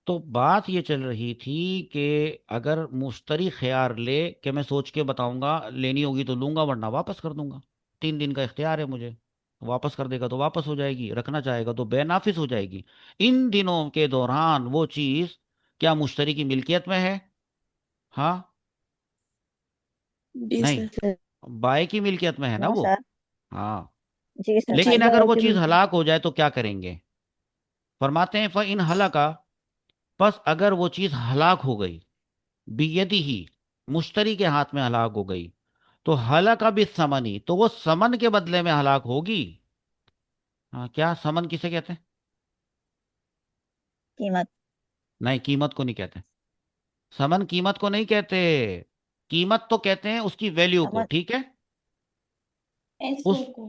तो बात ये चल रही थी कि अगर मुश्तरी ख्यार ले कि मैं सोच के बताऊंगा, लेनी होगी तो लूंगा वरना वापस कर दूंगा। 3 दिन का इख्तियार है मुझे। वापस कर देगा तो वापस हो जाएगी, रखना चाहेगा तो बेनाफिस हो जाएगी। इन दिनों के दौरान वो चीज क्या मुश्तरी की मिल्कियत में है? हाँ। जी नहीं। सर। बाय की मिल्कियत में है ना नो वो। सर। हाँ। जी सर, लेकिन फायदा अगर है वो कि चीज मिलता है। हलाक हो जाए तो क्या करेंगे? फरमाते हैं फ इन हलाका, बस अगर वो चीज हलाक हो गई, बियदी ही, मुश्तरी के हाथ में हलाक हो गई, तो हलाका भी समनी, तो वो समन के बदले में हलाक होगी। हाँ, क्या समन किसे कहते हैं? कीमत। नहीं, कीमत को नहीं कहते। समन कीमत को नहीं कहते। कीमत तो कहते हैं उसकी वैल्यू को, समझ। ठीक है। पैसों उस को।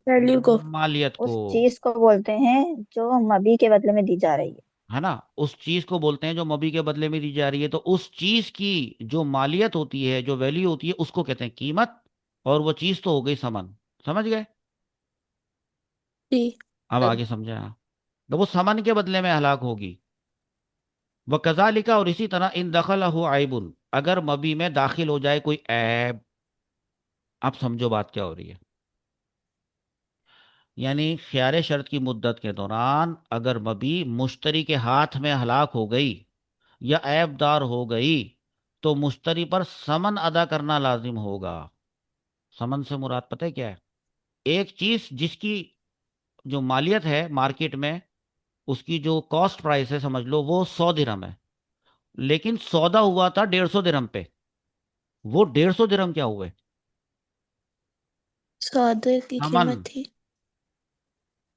वैल्यू को। मालियत को। उस चीज को बोलते हैं जो मबी के बदले में दी जा रही है। है ना। उस चीज को बोलते हैं जो मबी के बदले में दी जा रही है, तो उस चीज की जो मालियत होती है, जो वैल्यू होती है, उसको कहते हैं कीमत। और वो चीज तो हो गई समन। समझ गए? जी अब सर। आगे समझा? तो वो समन के बदले में हलाक होगी। वह कजालिका, और इसी तरह इन दखल हो आइबुन, अगर मबी में दाखिल हो जाए कोई ऐब। आप समझो बात क्या हो रही है। यानी ख्यार शर्त की मुद्दत के दौरान अगर मबी मुश्तरी के हाथ में हलाक हो गई या ऐबदार हो गई, तो मुश्तरी पर समन अदा करना लाजिम होगा। समन से मुराद पता है क्या है? एक चीज जिसकी जो मालियत है मार्केट में, उसकी जो कॉस्ट प्राइस है समझ लो वो 100 दिरहम है। लेकिन सौदा हुआ था 150 दिरहम पे। वो 150 दिरहम क्या हुए? सौदे की समन। कीमत थी।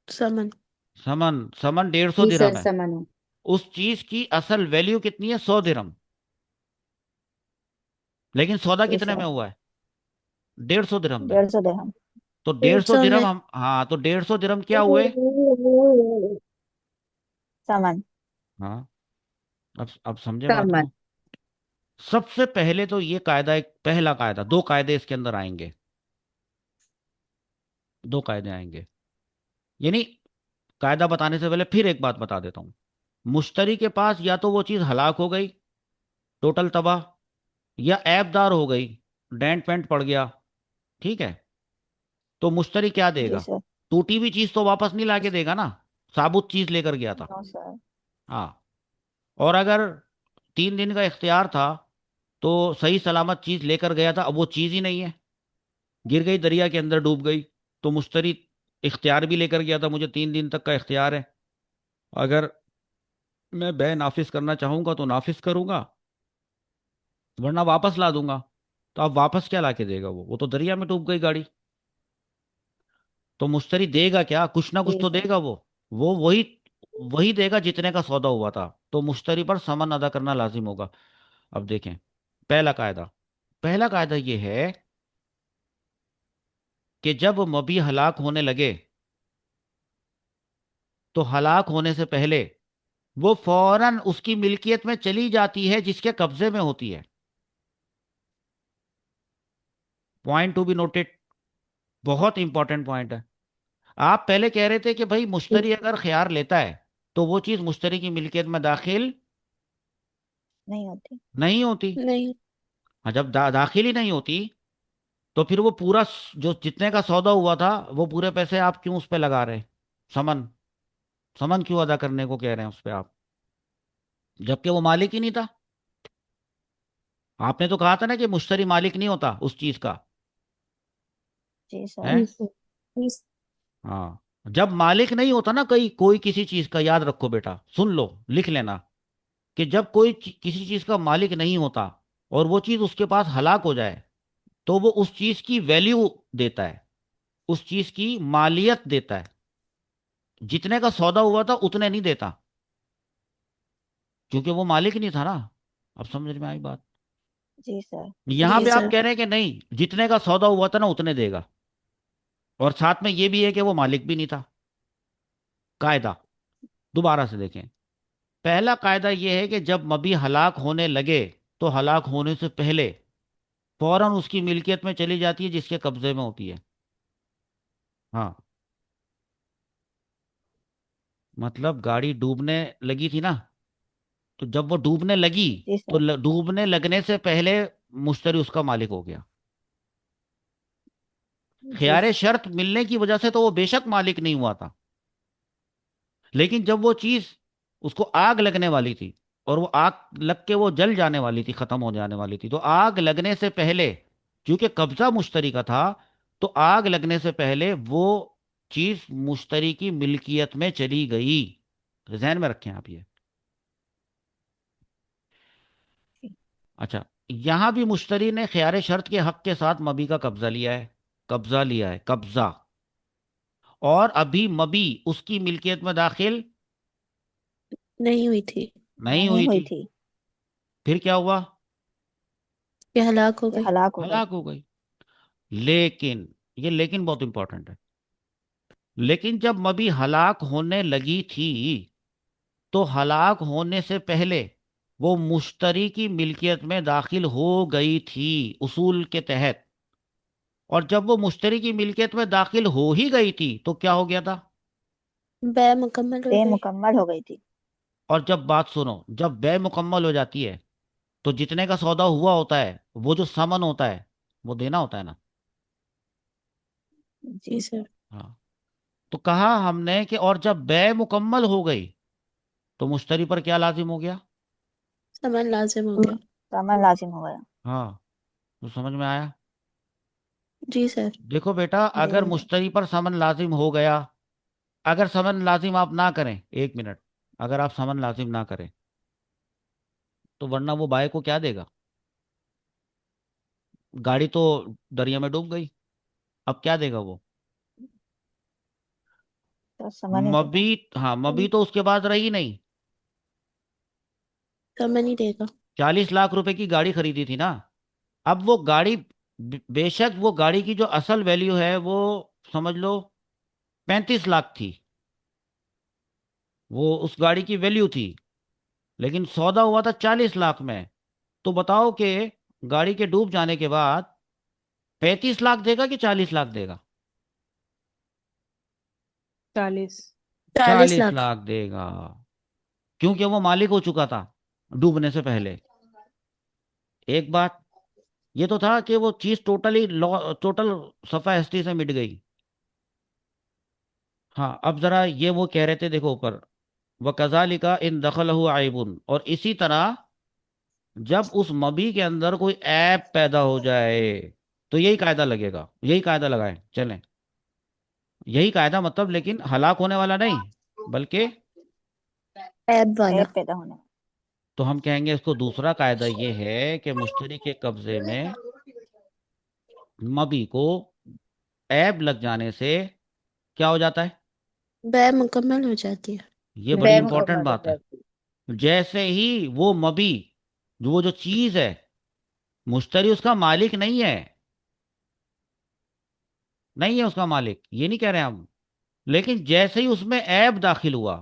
समन। समन समन डेढ़ सौ जी सर, दिरहम है। समन हूँ। उस चीज की असल वैल्यू कितनी है? 100 दिरहम। लेकिन सौदा जी कितने में सर। हुआ है? 150 दिरहम में। 150 दिरहम। तो डेढ़ 150 दिरहम में। हम, हाँ, तो 150 दिरहम क्या हुए? समन। हाँ। अब समझे बात समन। को? सबसे पहले तो ये कायदा, एक पहला कायदा, दो कायदे इसके अंदर आएंगे। दो कायदे आएंगे। यानी कायदा बताने से पहले फिर एक बात बता देता हूं। मुश्तरी के पास या तो वो चीज हलाक हो गई, टोटल तबाह, या ऐबदार हो गई, डेंट पेंट पड़ गया, ठीक है। तो मुश्तरी क्या जी देगा? सर। टूटी हुई चीज तो वापस नहीं लाके देगा ना। साबुत चीज लेकर गया था। No sir. हाँ। और अगर 3 दिन का इख्तियार था, तो सही सलामत चीज लेकर गया था, अब वो चीज ही नहीं है, गिर गई दरिया के अंदर, डूब गई, तो मुश्तरी इख्तियार भी लेकर गया था, मुझे 3 दिन तक का इख्तियार है। अगर मैं बे नाफिस करना चाहूंगा तो नाफिस करूंगा, वरना वापस ला दूंगा। तो अब वापस क्या ला के देगा? वो तो दरिया में डूब गई गाड़ी। तो मुश्तरी देगा क्या? कुछ ना कुछ जी तो सर। देगा वो वही वही देगा जितने का सौदा हुआ था। तो मुश्तरी पर समन अदा करना लाजिम होगा। अब देखें, पहला कायदा। पहला कायदा ये है कि जब मबी हलाक होने लगे, तो हलाक होने से पहले वो फौरन उसकी मिल्कियत में चली जाती है जिसके कब्जे में होती है। Point to be noted. बहुत इंपॉर्टेंट पॉइंट है। आप पहले कह रहे थे कि भाई जी। मुश्तरी अगर ख्यार लेता है तो वो चीज मुश्तरी की मिल्कियत में दाखिल नहीं होती। नहीं होती। नहीं। हाँ, जब दाखिल ही नहीं होती, तो फिर वो पूरा जो जितने का सौदा हुआ था, वो पूरे पैसे आप क्यों उस पे लगा रहे? समन। समन क्यों अदा करने को कह रहे हैं उस पे आप, जबकि वो मालिक ही नहीं था? आपने तो कहा था ना कि मुश्तरी मालिक नहीं होता उस चीज का। जी है। सर। जी सर। जी सर। हाँ। जब मालिक नहीं होता ना कोई किसी चीज का, याद रखो बेटा, सुन लो, लिख लेना, कि जब कोई किसी चीज का मालिक नहीं होता और वो चीज उसके पास हलाक हो जाए, तो वो उस चीज की वैल्यू देता है, उस चीज की मालियत देता है। जितने का सौदा हुआ था उतने नहीं देता, क्योंकि वो मालिक नहीं था ना। अब समझ में आई बात? जी सर। यहां जी पे आप सर। कह रहे हैं कि नहीं, जितने का सौदा हुआ था ना उतने देगा। और साथ में ये भी है कि वो मालिक भी नहीं था। कायदा दोबारा से देखें। पहला कायदा यह है कि जब मबी हलाक होने लगे, तो हलाक होने से पहले फौरन उसकी मिल्कियत में चली जाती है जिसके कब्जे में होती है। हाँ। मतलब गाड़ी डूबने लगी थी ना, तो जब वो डूबने लगी, जी तो सर। डूबने लगने से पहले मुश्तरी उसका मालिक हो गया। जी खियारे शर्त मिलने की वजह से तो वो बेशक मालिक नहीं हुआ था, लेकिन जब वो चीज, उसको आग लगने वाली थी, और वो आग लग के वो जल जाने वाली थी, खत्म हो जाने वाली थी, तो आग लगने से पहले, क्योंकि कब्जा मुश्तरी का था, तो आग लगने से पहले वो चीज मुश्तरी की मिल्कियत में चली गई। ध्यान में रखें आप ये। जी। अच्छा, यहां भी मुश्तरी ने ख्यार शर्त के हक के साथ मबी का कब्जा लिया है। कब्जा लिया है, कब्जा। और अभी मबी उसकी मिल्कियत में दाखिल नहीं हुई थी। नहीं नहीं हुई हुई थी। थी। फिर क्या हुआ? ये हलाक हो ये गई। हलाक हो गई। हलाक हो गई। लेकिन, ये लेकिन बहुत इंपॉर्टेंट है, लेकिन जब मबी हलाक होने लगी थी, तो हलाक होने से पहले वो मुश्तरी की मिल्कियत में दाखिल हो गई थी, उसूल के तहत। और जब वो मुश्तरी की मिल्कियत में दाखिल हो ही गई थी, तो क्या हो गया था? बै मुकम्मल हो बे गई। मुकम्मल हो गई थी। और जब, बात सुनो, जब बे मुकम्मल हो जाती है, तो जितने का सौदा हुआ होता है, वो जो समन होता है, वो देना होता है ना। जी जी सर। सर। हाँ। तो कहा हमने कि और जब बे मुकम्मल हो गई, तो मुश्तरी पर क्या लाजिम हो गया? सामान लाजिम हो गया। सामान लाजिम हो गया। हाँ। तो समझ में आया? जी सर। देखो बेटा, जी अगर सर। मुश्तरी पर समन लाजिम हो गया, अगर समन लाजिम आप ना करें, 1 मिनट, अगर आप समन लाजिम ना करें, तो वरना वो बाय को क्या देगा? गाड़ी तो दरिया में डूब गई, अब क्या देगा वो? तो सामान ही मबी, देगा। हाँ, मबी तो उसके बाद रही नहीं। सामान ही देगा। 40 लाख रुपए की गाड़ी खरीदी थी ना। अब वो गाड़ी, बेशक वो गाड़ी की जो असल वैल्यू है वो, समझ लो, 35 लाख थी, वो उस गाड़ी की वैल्यू थी, लेकिन सौदा हुआ था 40 लाख में। तो बताओ कि गाड़ी के डूब जाने के बाद 35 लाख देगा कि 40 लाख देगा? 40। 40 लाख। 40 लाख देगा, क्योंकि वो मालिक हो चुका था डूबने से पहले। एक बात ये तो था कि वो चीज टोटली, टोटल सफा हस्ती से मिट गई। हाँ, अब जरा ये वो कह रहे थे, देखो ऊपर, व कजालिका इन दखलहु आइबुन, और इसी तरह जब उस मबी के अंदर कोई ऐप पैदा हो जाए, तो यही कायदा लगेगा, यही कायदा लगाए चलें। यही कायदा मतलब, लेकिन हलाक होने वाला नहीं, बल्कि, ऐब वाला। ऐप पैदा होने तो हम कहेंगे इसको दूसरा कायदा ये है कि मुश्तरी के कब्जे में मबी को ऐब लग जाने से क्या हो जाता है? बै मुकम्मल हो जाती है। ये बड़ी बे इंपॉर्टेंट मुकम्मल हो बात है। जाती। जैसे ही वो मबी, जो वो जो चीज है, मुश्तरी उसका मालिक नहीं है, नहीं है उसका मालिक, ये नहीं कह रहे हम, लेकिन जैसे ही उसमें ऐब दाखिल हुआ,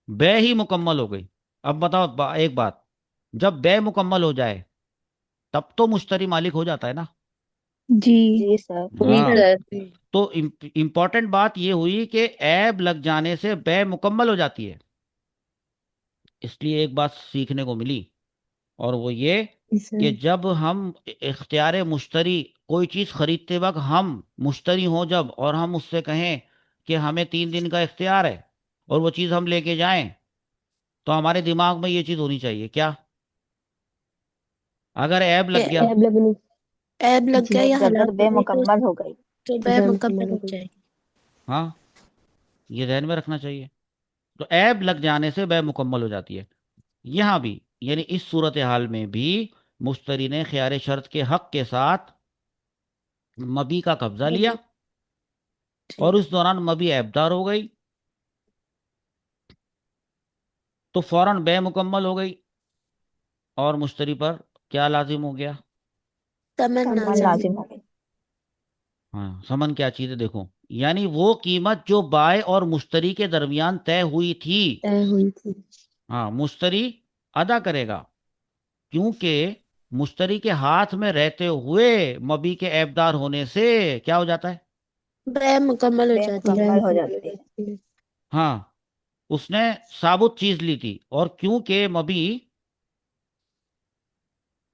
बे ही मुकम्मल हो गई। अब बताओ, एक बात, जब बे मुकम्मल हो जाए, तब तो मुश्तरी मालिक हो जाता है ना। जी जी सर। जी हाँ। सर। जी। तो इंपॉर्टेंट बात ये हुई कि ऐब लग जाने से बे मुकम्मल हो जाती है। इसलिए एक बात सीखने को मिली, और वो ये कि सर। जब हम इख्तियार मुश्तरी, कोई चीज़ खरीदते वक्त हम मुश्तरी हों जब, और हम उससे कहें कि हमें 3 दिन का इख्तियार है, और वो चीज़ हम लेके जाएं, तो हमारे दिमाग में ये चीज़ होनी चाहिए क्या? अगर ऐब ये लग गया, ऐब लगनी। ऐब लग जी गया या जब हलाक तक हो बे गई मुकम्मल हो गई। तो बै बै मुकम्मल मुकम्मल हो हो गई। जाएगी। हाँ, ये ध्यान में रखना चाहिए। तो ऐब लग जाने से बै मुकम्मल हो जाती है। यहाँ भी, यानी इस सूरत हाल में भी, मुश्तरी ने ख्यार शर्त के हक के साथ मबी का कब्जा लिया, जी। और उस दौरान मबी ऐबदार हो गई, तो फौरन बे मुकम्मल हो गई, और मुश्तरी पर क्या लाजिम हो गया? तमन सामान लाजिम। लाजिम हो गई। हाँ, समन क्या चीज़ है देखो, यानी वो कीमत जो बाय और मुश्तरी के दरमियान तय हुई थी, तय हुई थी। हाँ, मुश्तरी अदा करेगा, क्योंकि मुश्तरी के हाथ में रहते हुए मबी के ऐबदार होने से क्या हो जाता है? बै मुकम्मल हो बे जाती है। मुकम्मल हो जाती है। हाँ, उसने साबुत चीज ली थी, और क्योंकि मबी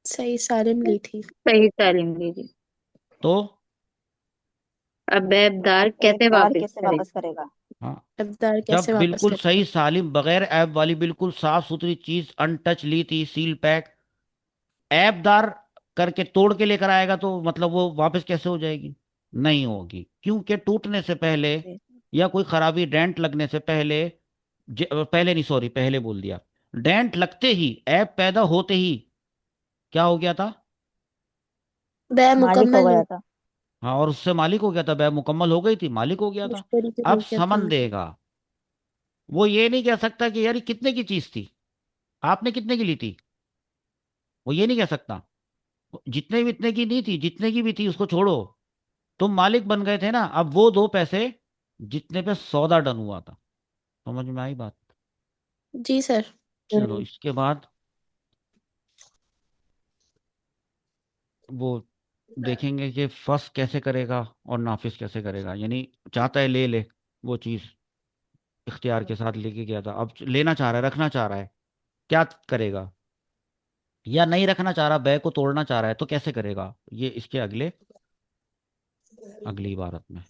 सही सालिम ली थी। सही तालीम दी थी। तो अब ऐबदार कैसे ऐबदार वापस कैसे करेगा? वापस करेगा? हाँ, अब्दार जब कैसे वापस बिल्कुल करेगा? सही सालिम बगैर ऐब वाली बिल्कुल साफ सुथरी चीज अनटच ली थी, सील पैक, ऐबदार करके तोड़ के लेकर आएगा तो मतलब वो वापस कैसे हो जाएगी? नहीं होगी, क्योंकि टूटने से पहले जी। या कोई खराबी डेंट लगने से पहले, पहले नहीं, सॉरी, पहले बोल दिया, डेंट लगते ही, ऐब पैदा होते ही क्या हो गया था? वह मालिक हो मुकम्मल गया हो, था। हाँ, और उससे मालिक हो गया था, वह मुकम्मल हो गई थी, मालिक हो गया था। मुश्तरी की अब मिल्कियत समन बन गई। देगा। वो ये नहीं कह सकता कि यार ये कितने की चीज थी, आपने कितने की ली थी, वो ये नहीं कह सकता। जितने भी इतने की नहीं थी, जितने की भी थी उसको छोड़ो, तुम मालिक बन गए थे ना, अब वो दो पैसे जितने पे सौदा डन हुआ था। समझ में आई बात? जी सर। चलो, इसके बाद वो देखेंगे कि फर्स्ट कैसे करेगा और नाफिस कैसे करेगा, यानी चाहता है ले ले वो चीज, इख्तियार के साथ लेके गया था, अब लेना चाह रहा है, रखना चाह रहा है, क्या करेगा? या नहीं रखना चाह रहा, बैग को तोड़ना चाह रहा है, तो कैसे करेगा? ये इसके अगली इबारत में।